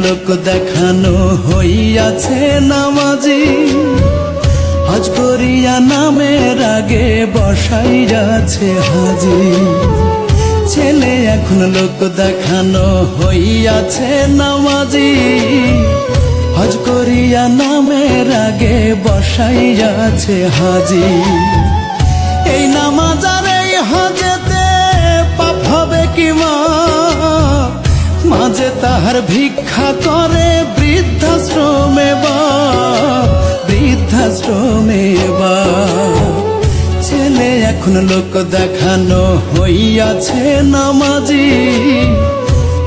লোক দেখানো হইয়াছে নামাজি, হজ করিয়া নামের আগে বসাইয়াছে হাজি। ছেলে এখন লোক দেখানো হইয়াছে নামাজি, হজ করিয়া নামের আগে বসাইয়াছে হাজি। এই নামাজ আর এই হজেতে পাপ হবে কি মা, মাঝে তাহার ভিক্ষা করে বৃদ্ধাশ্রমে বা, বৃদ্ধাশ্রমে বা। ছেলে এখন লোক দেখানো হইয়াছে নামাজি,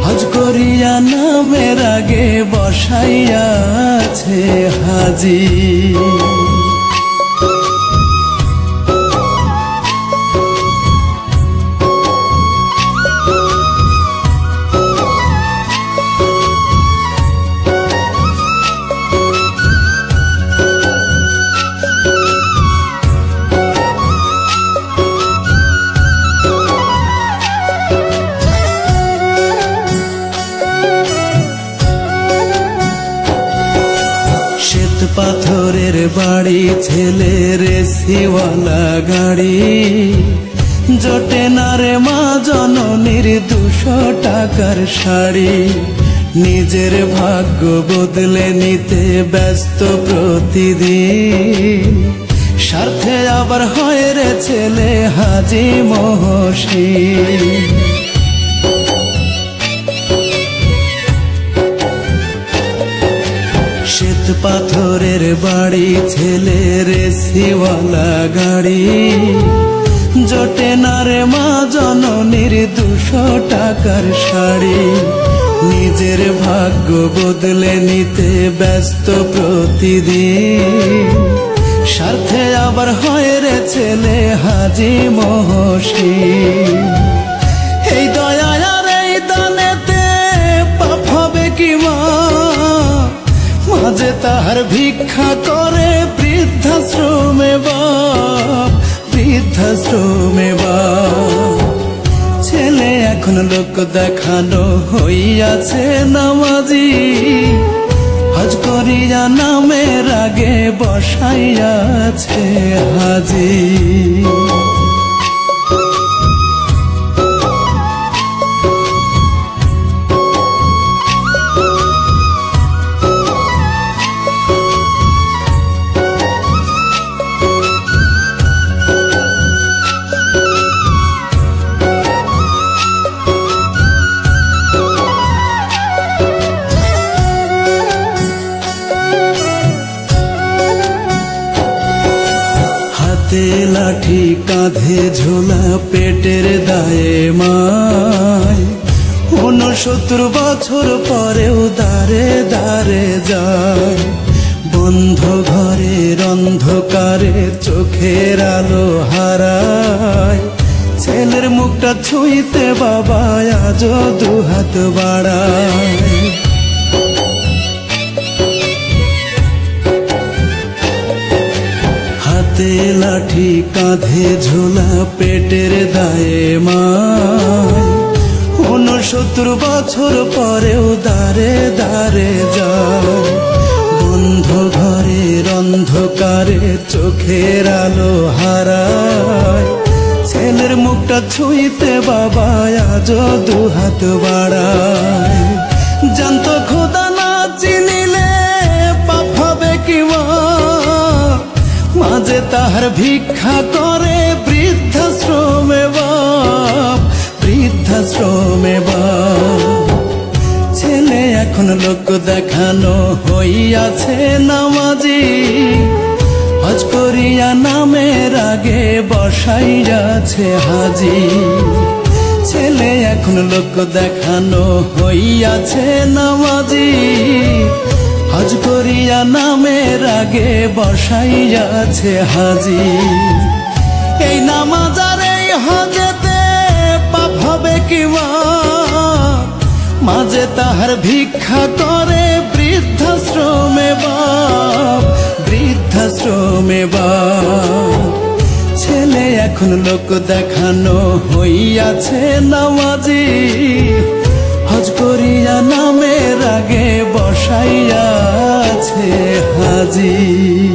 হজ করিয়া নামের আগে বসাইয়াছে হাজি। পাথরের বাড়ি ছেলের এসিওয়ালা গাড়ি, জোটে না রে মা জননীর 200 টাকার শাড়ি। নিজের ভাগ্য বদলে নিতে ব্যস্ত প্রতিদিন, স্বার্থে আবার হয় রে ছেলে হাজি মহসিন। শ্বেত পাথরের বাড়ি ছেলের এসিওয়ালা গাড়ি, জোটে না রে মা জননীর 200 টাকার শাড়ি। নিজের ভাগ্য বদলে নিতে ব্যস্ত প্রতিদিন, স্বার্থে আবার হয় রে ছেলে হাজি মহসিন। এই দয়া আর এই দানেতে পাপ হবে কি মা, মাঝে তাহার ভিক্ষা করে বৃদ্ধাশ্রমে বাপ, বৃদ্ধাশ্রমে বাপ। ছেলে এখন লোক দেখানো হইয়াছে নামাজি, হজ করিয়া নামের আগে বসাইয়াছে হাজি। হাতে লাঠি কাঁধে ঝোলা পেটের দায়ে মায়, 69 বছর পরেও দাঁড়ে দাঁড়ে যায়। বন্ধ ঘরের অন্ধকারে চোখের আলো হারায়, ছেলের মুখটা ছুঁইতে বাবা আজও 2 হাত বাড়ায়। হাতে লাঠি কাঁধে ঝোলা পেটের দায়ে মায়, 69 বছর পরেও দাঁড়ে দাঁড়ে যায়। বন্ধ ঘরের অন্ধকারে চোখের আলো হারায়, ছেলের মুখটা ছুঁইতে বাবা আজও 2 হাত বাড়ায়। জানতো খোদা না চিনিলে পাপ হবে কি মা, মাঝে তাহার ভিক্ষা করে বৃদ্ধাশ্রমে বাপ, বৃদ্ধাশ্রমে বাপ। ছেলে এখন লোক দেখানো হইয়াছে নামাজি, হজ করিয়া নামের আগে বসাইয়াছে হাজি। ছেলে এখন লোক দেখানো হইয়াছে নামাজি, হজ করিয়া নামের আগে বসাইয়াছে হাজি। এই নামাজ আর এই হজেতে পাপ হবে কি মা, মাঝে তাহার ভিক্ষা করে বৃদ্ধাশ্রমে বাপ, বৃদ্ধাশ্রমে বাপ। ছেলে এখন লোক দেখানো হইয়াছে নামাজি, হজ করিয়া নামের আগে হইয়াছে হাজির।